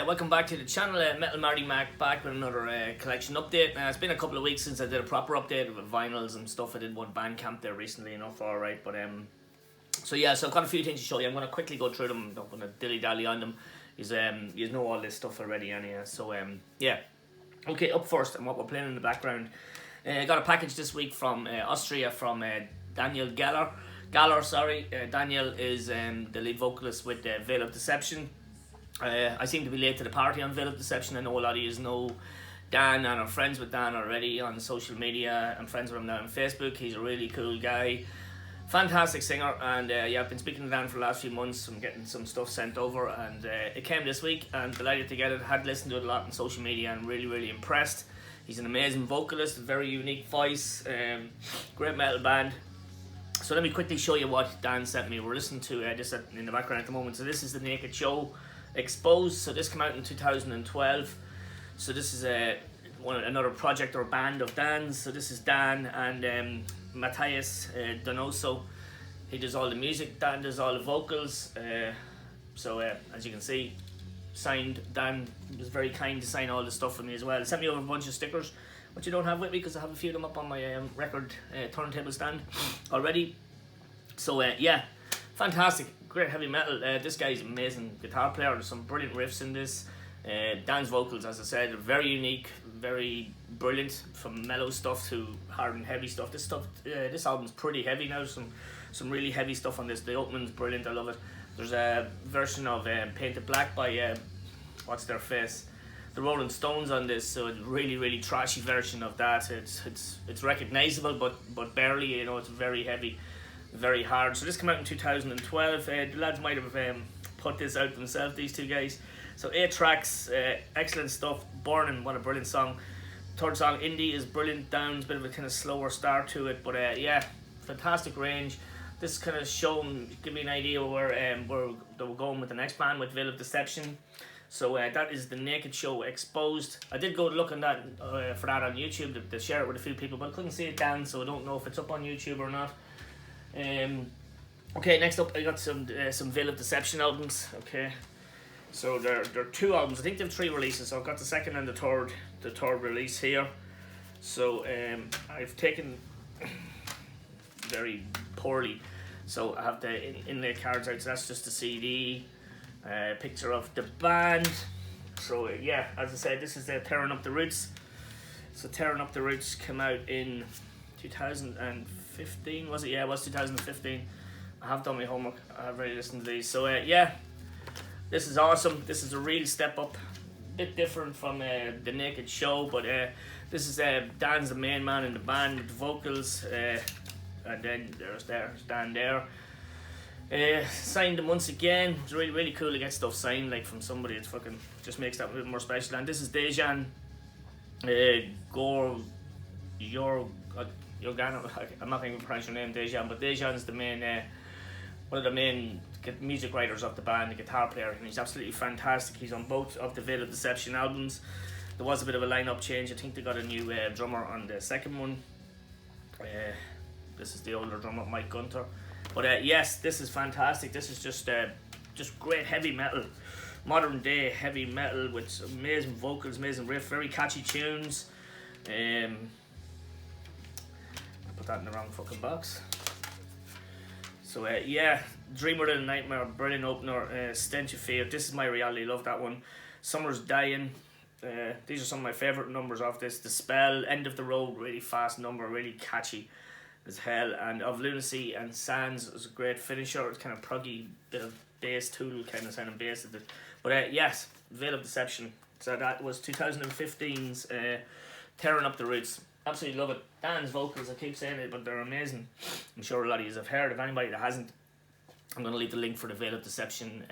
welcome back to the channel. Metal Marty Mac back with another collection update. It's been a couple of weeks since I did a proper update with vinyls and stuff. I did one Bandcamp there recently enough, alright, but so I've got a few things to show you. I'm going to quickly go through them. I'm not going to dilly-dally on them. You know all this stuff already anyhow, so yeah. Okay, up first, and what we're playing in the background. I got a package this week from Austria from Daniel Galler. Daniel is the lead vocalist with Veil of Deception. I seem to be late to the party on Veil of Deception. I know a lot of you know Dan and are friends with Dan already on social media. I'm friends with him now on Facebook. He's a really cool guy. Fantastic singer, and I've been speaking to Dan for the last few months. I'm getting some stuff sent over, and it came this week, and delighted to get it. Had listened to it a lot on social media and really impressed. He's an amazing vocalist, very unique voice, great metal band. So let me quickly show you what Dan sent me. We're listening to this in the background at the moment. So this is The Naked Show Exposed. So this came out in 2012. So this is another project or band of Dan's. So this is Dan and Matthias Donoso. He does all the music, Dan does all the vocals. As you can see, signed. Dan was very kind to sign all the stuff for me as well. He sent me over a bunch of stickers, which I don't have with me because I have a few of them up on my record turntable stand already. So yeah, fantastic, great heavy metal. This guy's an amazing guitar player. There's some brilliant riffs in this. Dan's vocals, as I said, are very unique, very brilliant, from mellow stuff to hard and heavy stuff. This album's pretty heavy now. Some really heavy stuff on this. The opening's brilliant, I love it. There's a version of Painted Black by what's their face, the Rolling Stones on this, so it's really trashy version of that. It's recognizable, but barely. You know, it's very heavy, very hard. So this came out in 2012. The lads might have put this out themselves, these two guys. So 8 tracks, excellent stuff. Burning, what a brilliant song. Third song, Indie, is brilliant. Down's a bit of a kind of slower start to it, but yeah, fantastic range. This kind of give me an idea where they were going with the next band with Veil of Deception. So that is The Naked Show Exposed. I did go looking for that on YouTube to share it with a few people, but I couldn't see it down, so I don't know if it's up on YouTube or not. Okay, next up I got some Veil of Deception albums. Okay, so there are 2 albums. I think they have 3 releases. So I've got the second and the third release here. So I've taken very poorly. So I have the inlay cards out. So that's just the CD. Picture of the band. So yeah, as I said, this is Tearing Up the Roots. So Tearing Up the Roots came out in 2015, was it? Yeah, it was 2015. I have done my homework. I have already listened to these. So yeah, this is awesome. This is a real step up. Bit different from The Naked Show, but this is Dan's the main man in the band with the vocals, and then there's Dan there. Signed them once again. It's really cool to get stuff signed like from somebody. It's fucking just makes that a bit more special. And this is Dejan Yorgano. I'm not going to pronounce your name, Dejan, but Dejan's the main one of the main music writers of the band, the guitar player, and he's absolutely fantastic. He's on both of the Veil of Deception albums. There was a bit of a lineup change. I think they got a new drummer on the second one. This is the older drummer, Mike Gunter. But yes, this is fantastic. This is just great heavy metal, modern day heavy metal with amazing vocals, amazing riff, very catchy tunes. I put that in the wrong fucking box. So yeah, Dreamer and Nightmare, brilliant opener. Stench of Fear, This Is My Reality, love that one. Summer's Dying. These are some of my favourite numbers off this. The Spell, End of the Road, really fast number, really catchy as hell. And Of Lunacy and Sands is a great finisher. It's kind of proggy, bit of bass tool kind of sounding bass at it. But yes, Veil of Deception. So that was 2015's Tearing Up the Roots. Absolutely love it. Dan's vocals, I keep saying it, but they're amazing. I'm sure a lot of you have heard. If anybody that hasn't, I'm going to leave the link for the Veil of Deception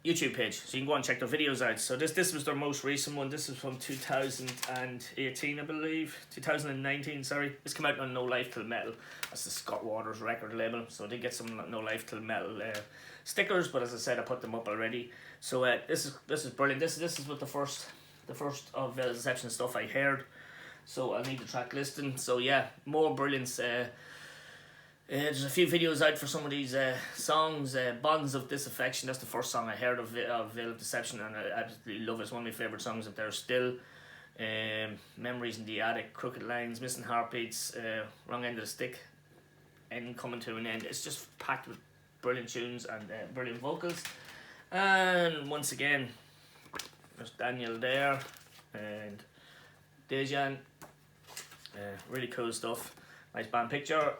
YouTube page, so you can go and check their videos out. So this was their most recent one. This is from 2018, I believe. 2019, sorry. This came out on No Life Till Metal. That's the Scott Waters record label. So they get some No Life Till Metal stickers, but as I said, I put them up already. So this is brilliant. This is what the first of Veil of Deception stuff I heard. So I need the track listing. So yeah, more brilliance. There's a few videos out for some of these songs. Bonds of Disaffection, that's the first song I heard of Veil of Deception, and I absolutely love it. It's one of my favourite songs up there still. Memories in the Attic, Crooked Lines, Missing Heartbeats, Wrong End of the Stick, End Coming to an End. It's just packed with brilliant tunes and brilliant vocals. And once again, there's Daniel there and Dejan. Really cool stuff. Nice band picture.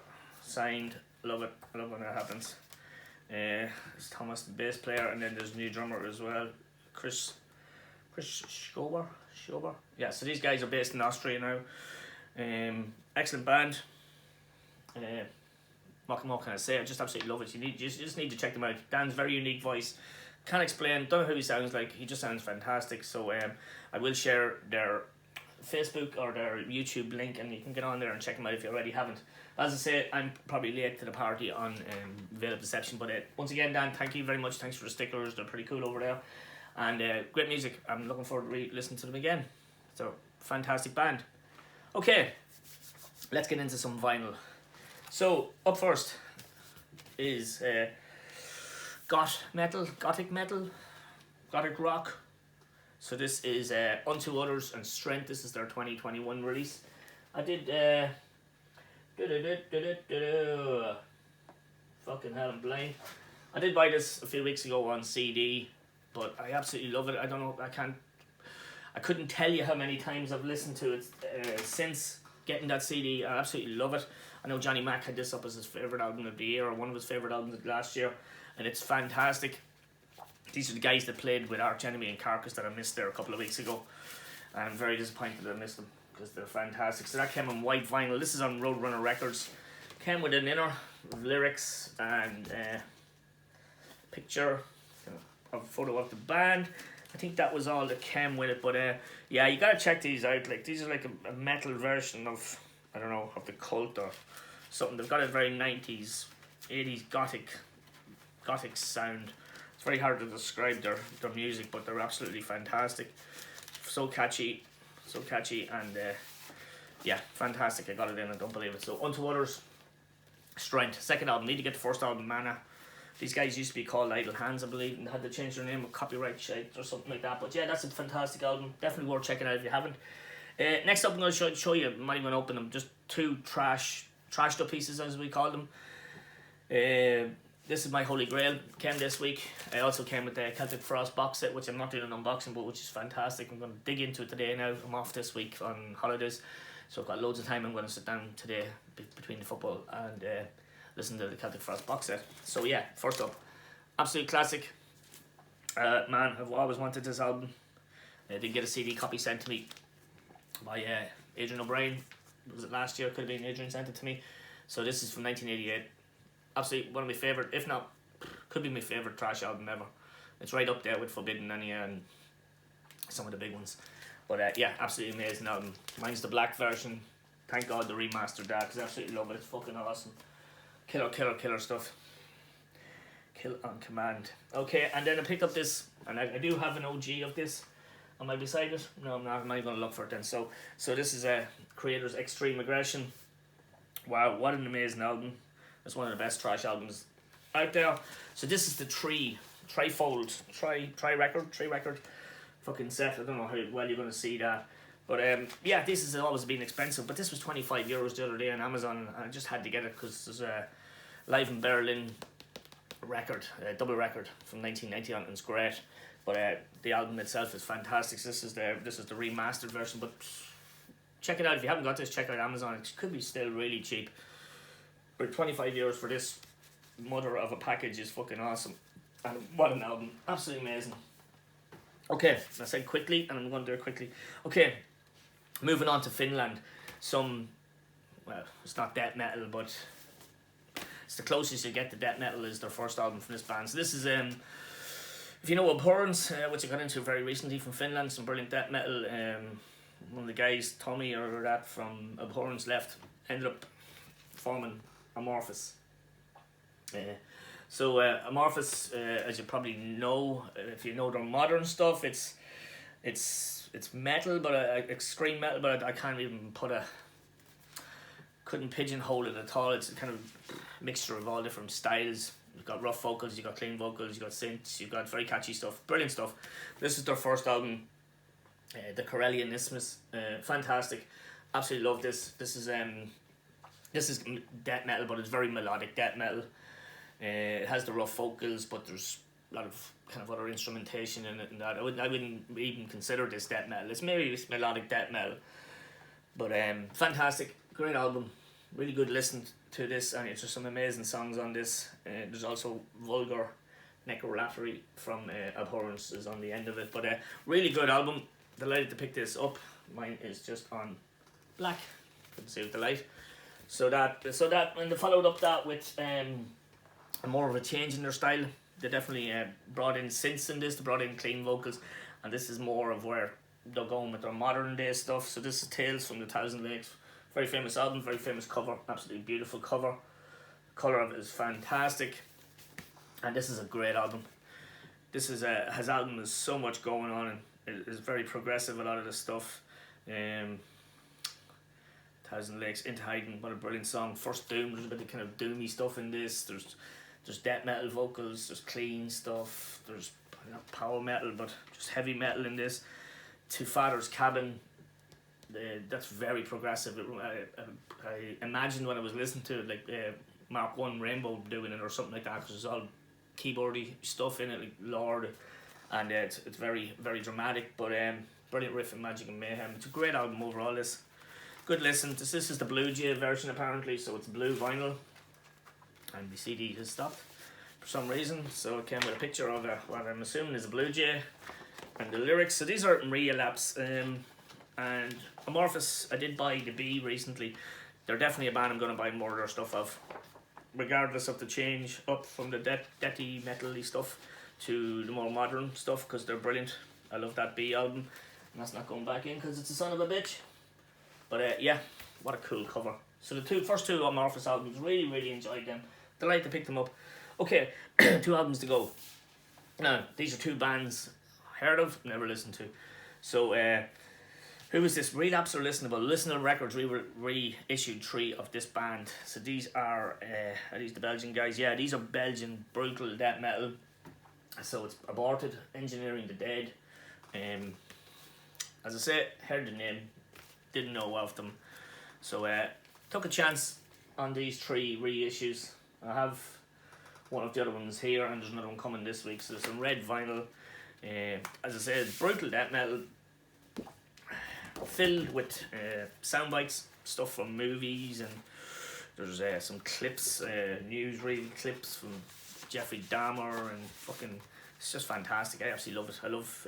Signed. Love it. I love when that happens. It's Thomas, the bass player, and then there's a new drummer as well, Chris Schober. Yeah, so these guys are based in Austria now. Excellent band. What can I say? I just absolutely love it. You just need to check them out. Dan's very unique voice. Can't explain. Don't know who he sounds like. He just sounds fantastic. So I will share their Facebook or their YouTube link, and you can get on there and check them out if you already haven't. As I say, I'm probably late to the party on Veil of Deception, but once again, Dan, thank you very much. Thanks for the stickers. They're pretty cool over there, and great music. I'm looking forward to listening to them again. So fantastic band. Okay, let's get into some vinyl. So up first is Gothic metal, Gothic rock. So this is Unto Others and Strength. This is their 2021 release. I did fucking hell, I'm blind. I did buy this a few weeks ago on CD, but I absolutely love it. I don't know, I couldn't tell you how many times I've listened to it since getting that CD. I absolutely love it. I know Johnny Mac had this up as his favourite album of the year, or one of his favourite albums of last year, and it's fantastic. These are the guys that played with Arch Enemy and Carcass that I missed there a couple of weeks ago, and I'm very disappointed that I missed them because they're fantastic. So that came on white vinyl. This is on Roadrunner Records. Came with an inner lyrics and picture, a photo of the band. I think that was all that came with it, but yeah, you gotta check these out. Like, these are like a metal version of, I don't know, of the Cult or something. They've got a very 90s, 80s gothic sound. It's very hard to describe their music, but they're absolutely fantastic. So catchy, and yeah, fantastic. I got it in, I don't believe it. So Unto Others, Strength, second album. Need to get the first album, Mana. These guys used to be called Idle Hands, I believe, and had to change their name with copyright shit or something like that. But yeah, that's a fantastic album. Definitely worth checking out if you haven't. Next up, I'm going to show you. I'm not even open them. Just two trashed up pieces, as we call them. This is my Holy Grail. Came this week. I also came with the Celtic Frost box set, which I'm not doing an unboxing, but which is fantastic. I'm going to dig into it today now. I'm off this week on holidays, so I've got loads of time. I'm going to sit down today between the football and listen to the Celtic Frost box set. So yeah, first up, absolute classic. Man, I've always wanted this album. I didn't get a CD copy sent to me by Adrian O'Brien. Was it last year? Could have been Adrian sent it to me. So this is from 1988. Absolutely one of my favourite, if not, could be my favourite thrash album ever. It's right up there with Forbidden Anya and some of the big ones. But yeah, absolutely amazing album. Mine's the black version. Thank God they remastered that, because I absolutely love it. It's fucking awesome. Killer stuff. Kill on command. Okay, and then I picked up this, and I do have an OG of this. Am I beside it? No, I'm not. I'm not even going to look for it then. So this is Creator's Extreme Aggression. Wow, what an amazing album. It's one of the best thrash albums out there. So this is the tri-record fucking set. I don't know how well you're going to see that. But yeah, this has always been expensive. But this was €25 the other day on Amazon. And I just had to get it because there's a Live in Berlin record, double record from 1990 on, and it's great. But the album itself is fantastic. So this is the remastered version. But check it out if you haven't got this. Check out Amazon. It could be still really cheap. But €25 for this mother of a package is fucking awesome. And what an album. Absolutely amazing. Okay, I said quickly, and I'm going to do it quickly. Okay, moving on to Finland. Well, it's not death metal, but it's the closest you get to death metal is their first album from this band. So this is, if you know Abhorrence, which I got into very recently from Finland, some brilliant death metal. One of the guys, Tommy or that from Abhorrence left, ended up forming Amorphous. So Amorphous, as you probably know, if you know their modern stuff, it's metal, but extreme metal. But I can't even put couldn't pigeonhole it at all. It's a kind of mixture of all different styles. You've got rough vocals, you've got clean vocals, you've got synths, you've got very catchy stuff, brilliant stuff. This is their first album, the Corellian Isthmus. Fantastic, absolutely love this. This is death metal, but it's very melodic death metal. It has the rough vocals, but there's a lot of kind of other instrumentation in it and that. I wouldn't even consider this death metal. It's maybe melodic death metal, but fantastic, great album, really good listen to this, and it's just some amazing songs on this. There's also vulgar necrolatry from Abhorrence on the end of it, but really good album. Delighted to pick this up. Mine is just on black, couldn't see with the light. So that and they followed up that with more of a change in their style. They definitely brought in synths in this. They brought in clean vocals, and this is more of where they're going with their modern day stuff. So this is Tales from the Thousand Lakes. Very famous album, very famous cover, absolutely beautiful cover. The colour of it is fantastic, and this is a great album. This is his album has so much going on, and it is very progressive. A lot of the stuff. Thousand Lakes, Into Hiding, what a brilliant song. First Doom, there's a bit of kind of doomy stuff in this. There's death metal vocals, there's clean stuff, there's not power metal, but just heavy metal in this. To Father's Cabin, that's very progressive. I imagined when I was listening to it, like Mark 1 Rainbow doing it or something like that, because there's all keyboardy stuff in it, like Lord, and it's very, very dramatic, but brilliant riff and magic and mayhem. It's a great album overall. This good listen. This is the Blue Jay version apparently, so it's blue vinyl, and the CD has stopped for some reason, so it came with a picture of what I'm assuming is a Blue Jay and the lyrics. So these are in Relapse, and Amorphous, I did buy the B recently. They're definitely a band I'm going to buy more of their stuff of, regardless of the change up from the deathy metal-y stuff to the more modern stuff, because they're brilliant. I love that B album, and that's not going back in because it's a son of a bitch. But yeah, what a cool cover. So the first two Amorphous albums, really enjoyed them. Delighted to pick them up. Okay, 2 albums to go. Now, these are 2 bands heard of, never listened to. So who is this? Relapse or Listenable? Listenable Records reissued 3 of this band. So these are these the Belgian guys? Yeah, these are Belgian brutal death metal. So it's Aborted, Engineering the Dead. As I say, heard the name, didn't know of them, so took a chance on these 3 reissues. I have one of the other ones here, and there's another one coming this week. So there's some red vinyl. As I said, brutal death metal, filled with sound bites, stuff from movies, and there's some clips, newsreel clips from Jeffrey Dahmer, and fucking, it's just fantastic. I absolutely love it. I love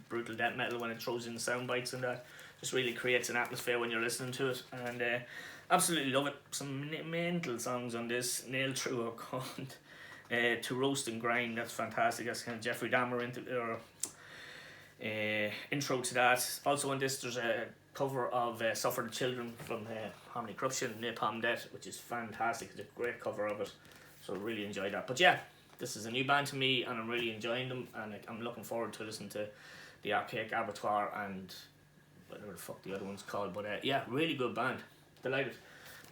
brutal death metal when it throws in sound bites, and that just really creates an atmosphere when you're listening to it, and absolutely love it. Some mental songs on this. Nailed Through a Cunt, To Roast and Grind, that's fantastic. That's kind of Jeffrey Dahmer intro to that. Also on this there's a cover of Suffer the Children from Harmony Corruption, Napalm Death, which is fantastic. It's a great cover of it, so really enjoyed that. But yeah, this is a new band to me, and I'm really enjoying them, and I'm looking forward to listening to the Archaic Abattoir and whatever the fuck the other one's called. But yeah, really good band. Delighted.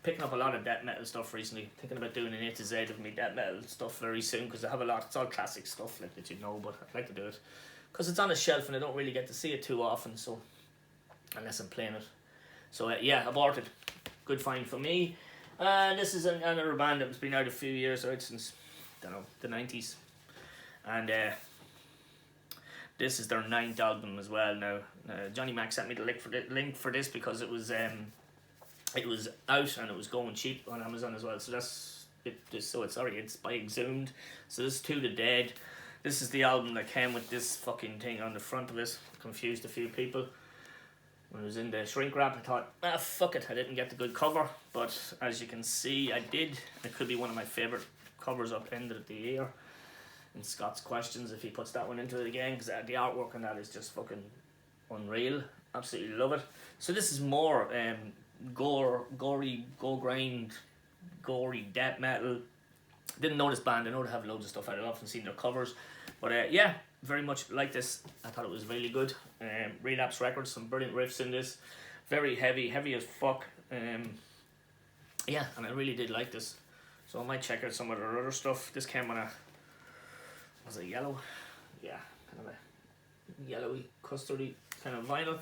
Picking up a lot of death metal stuff recently. Thinking about doing an A to Z of me death metal stuff very soon, because I have a lot. It's all classic stuff like that, you know, but I'd like to do it because it's on a shelf and I don't really get to see it too often, so unless I'm playing it. So yeah, Aborted, good find for me. This is another band that's been out a few years, right, since, I don't know, the 90s, and this is their 9th album as well. Now Johnny Mac sent me the link for this because it was out and it was going cheap on Amazon as well. So that's it. It's by Exhumed. So this is To the Dead. This is the album that came with this fucking thing on the front of it. Confused a few people. When it was in the shrink wrap, I thought, fuck it, I didn't get the good cover. But as you can see, I did. It could be one of my favourite covers up end of the year. In Scott's Questions, if he puts that one into it again, because the artwork on that is just fucking unreal. Absolutely love it. So this is more gory death metal. Didn't know this band. I know they have loads of stuff. I've often seen their covers, but yeah, very much like this. I thought it was really good. Relapse Records, some brilliant riffs in this. Very heavy as fuck. yeah, and I really did like this. So I might check out some of their other stuff. This came on a, was it yellow? Yeah, kind of a yellowy, custardy kind of vinyl.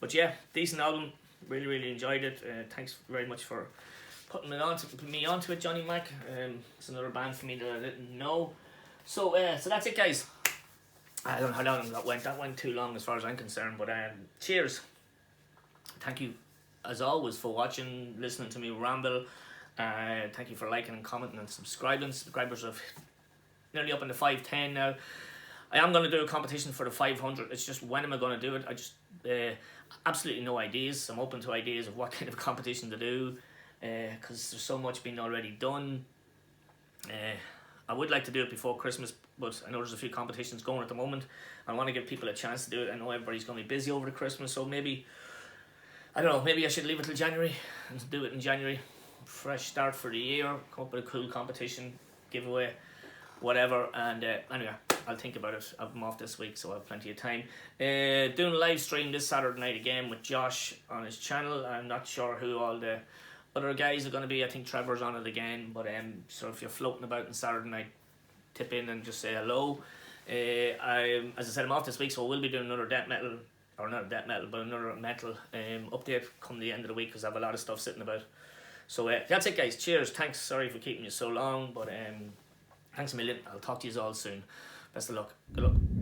But yeah, decent album. Really, really enjoyed it. Thanks very much for putting me onto it, Johnny Mac. It's another band for me that I didn't know. So that's it, guys. I don't know how long that went. That went too long as far as I'm concerned. But cheers. Thank you, as always, for watching, listening to me ramble. Thank you for liking and commenting and subscribing. Subscribers are nearly up in the 510 now. I am going to do a competition for the 500. It's just, when am I going to do it? I just absolutely no ideas. I'm open to ideas of what kind of competition to do, because there's so much being already done. I would like to do it before Christmas, but I know there's a few competitions going at the moment. I want to give people a chance to do it. I know everybody's going to be busy over the Christmas, so maybe, I don't know, maybe I should leave it till January and do it in January. Fresh start for the year, come up with a cool competition, giveaway, whatever. And anyway, I'll think about it. I'm off this week, so I have plenty of time. Doing a live stream this Saturday night again with Josh on his channel. I'm not sure who all the other guys are going to be. I think Trevor's on it again. But so if you're floating about on Saturday night, tip in and just say hello. As I said, I'm off this week, so we'll be doing another death metal, or not death metal, but another metal update come the end of the week, because I have a lot of stuff sitting about. So that's it, guys. Cheers. Thanks. Sorry for keeping you so long, but thanks a million. I'll talk to you all soon. Best of luck. Good luck.